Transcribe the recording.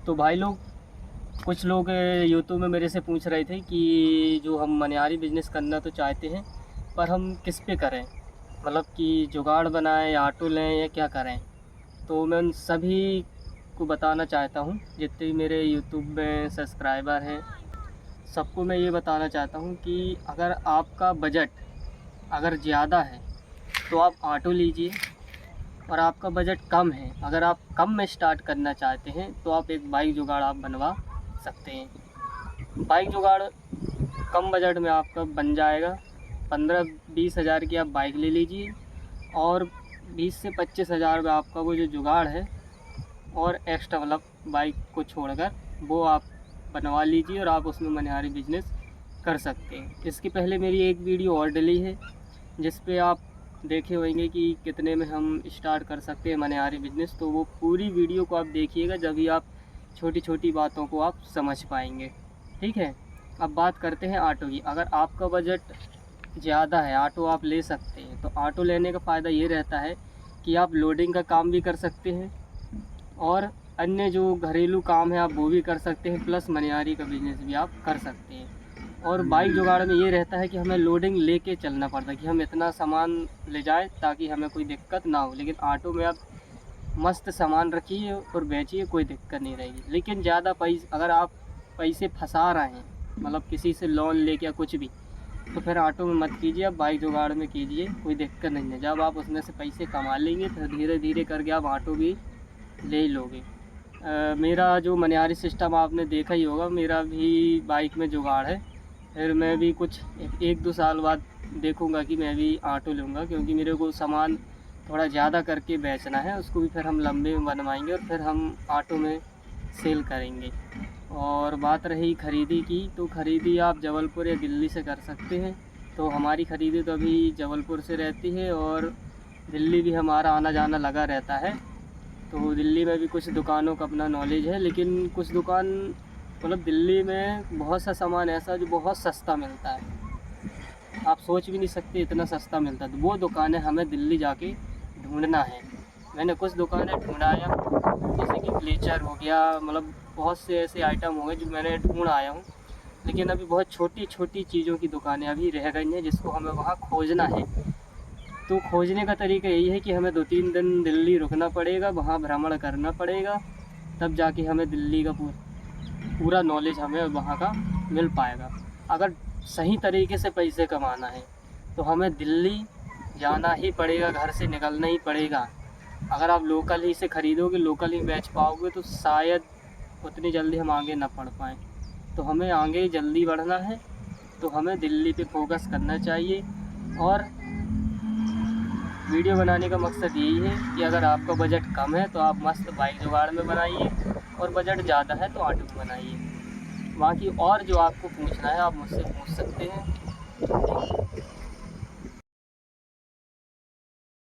तो भाई लोग, कुछ लोग यूट्यूब में मेरे से पूछ रहे थे कि जो हम मनिहारी बिज़नेस करना तो चाहते हैं, पर हम किस पे करें, मतलब कि जुगाड़ बनाएं या ऑटो लें या क्या करें। तो मैं उन सभी को बताना चाहता हूँ, जितने भी मेरे यूट्यूब में सब्सक्राइबर हैं, सबको मैं ये बताना चाहता हूँ कि अगर आपका बजट अगर ज़्यादा है तो आप ऑटो लीजिए, और आपका बजट कम है, अगर आप कम में स्टार्ट करना चाहते हैं तो आप एक बाइक जुगाड़ आप बनवा सकते हैं। बाइक जुगाड़ कम बजट में आपका बन जाएगा। 15-20 हज़ार की आप बाइक ले लीजिए, और 20 से 25 हज़ार में आपका वो जो जुगाड़ है और एक्स्ट्रा, मतलब बाइक को छोड़कर, वो आप बनवा लीजिए और आप उसमें मनिहारी बिजनेस कर सकते हैं। इसके पहले मेरी एक वीडियो और डली है जिस पे आप देखे होंगे कि कितने में हम स्टार्ट कर सकते हैं मनिहारी बिजनेस। तो वो पूरी वीडियो को आप देखिएगा, जब भी आप छोटी छोटी बातों को आप समझ पाएंगे। ठीक है, अब बात करते हैं ऑटो की। अगर आपका बजट ज़्यादा है, ऑटो आप ले सकते हैं। तो ऑटो लेने का फ़ायदा ये रहता है कि आप लोडिंग का काम भी कर सकते हैं, और अन्य जो घरेलू काम है आप वो भी कर सकते हैं, प्लस मनिहारी का बिज़नेस भी आप कर सकते हैं। और बाइक जुगाड़ में ये रहता है कि हमें लोडिंग लेके चलना पड़ता है कि हम इतना सामान ले जाएं ताकि हमें कोई दिक्कत ना हो। लेकिन ऑटो में आप मस्त सामान रखिए और बेचिए, कोई दिक्कत नहीं रहेगी। लेकिन ज़्यादा पैसे, अगर आप पैसे फंसा रहे हैं, मतलब किसी से लोन लेके या कुछ भी, तो फिर ऑटो में मत कीजिए, आप बाइक जुगाड़ में कीजिए, कोई दिक्कत नहीं है। जब आप उसमें से पैसे कमा लेंगे फिर धीरे धीरे करके आप ऑटो भी ले ही लोगे। मेरा जो मनिहारी सिस्टम आपने देखा ही होगा, मेरा भी बाइक में जुगाड़ है। फिर मैं भी कुछ 1-2 साल बाद देखूंगा कि मैं भी ऑटो लूँगा, क्योंकि मेरे को सामान थोड़ा ज़्यादा करके बेचना है। उसको भी फिर हम लंबे में बनवाएंगे और फिर हम ऑटो में सेल करेंगे। और बात रही ख़रीदी की, तो ख़रीदी आप जबलपुर या दिल्ली से कर सकते हैं। तो हमारी ख़रीदी तो अभी जबलपुर से रहती है, और दिल्ली भी हमारा आना जाना लगा रहता है। तो दिल्ली में भी कुछ दुकानों का अपना नॉलेज है, लेकिन कुछ दुकान, मतलब दिल्ली में बहुत सा सामान ऐसा जो बहुत सस्ता मिलता है, आप सोच भी नहीं सकते इतना सस्ता मिलता है। तो वो दुकानें हमें दिल्ली जाके ढूंढना है। मैंने कुछ दुकानें ढूंढाया, जैसे कि क्लेचर हो गया, मतलब बहुत से ऐसे आइटम हो गए जो मैंने ढूंढ आया हूँ। लेकिन अभी बहुत छोटी छोटी चीज़ों की दुकानें अभी रह गई हैं जिसको हमें वहाँ खोजना है। तो खोजने का तरीका यही है कि हमें 2-3 दिन दिल्ली रुकना पड़ेगा, वहाँ भ्रमण करना पड़ेगा, तब जाके हमें दिल्ली का पूरा नॉलेज हमें वहाँ का मिल पाएगा। अगर सही तरीके से पैसे कमाना है तो हमें दिल्ली जाना ही पड़ेगा, घर से निकलना ही पड़ेगा। अगर आप लोकल ही से ख़रीदोगे, लोकल ही बेच पाओगे, तो शायद उतनी जल्दी हम आगे ना बढ़ पाएँ। तो हमें आगे जल्दी बढ़ना है तो हमें दिल्ली पे फोकस करना चाहिए। और वीडियो बनाने का मकसद यही है कि अगर आपका बजट कम है तो आप मस्त बाइक जुगाड़ में बनाइए, और बजट ज़्यादा है तो ऑटो में बनाइए। बाकी और जो आपको पूछना है आप मुझसे पूछ सकते हैं।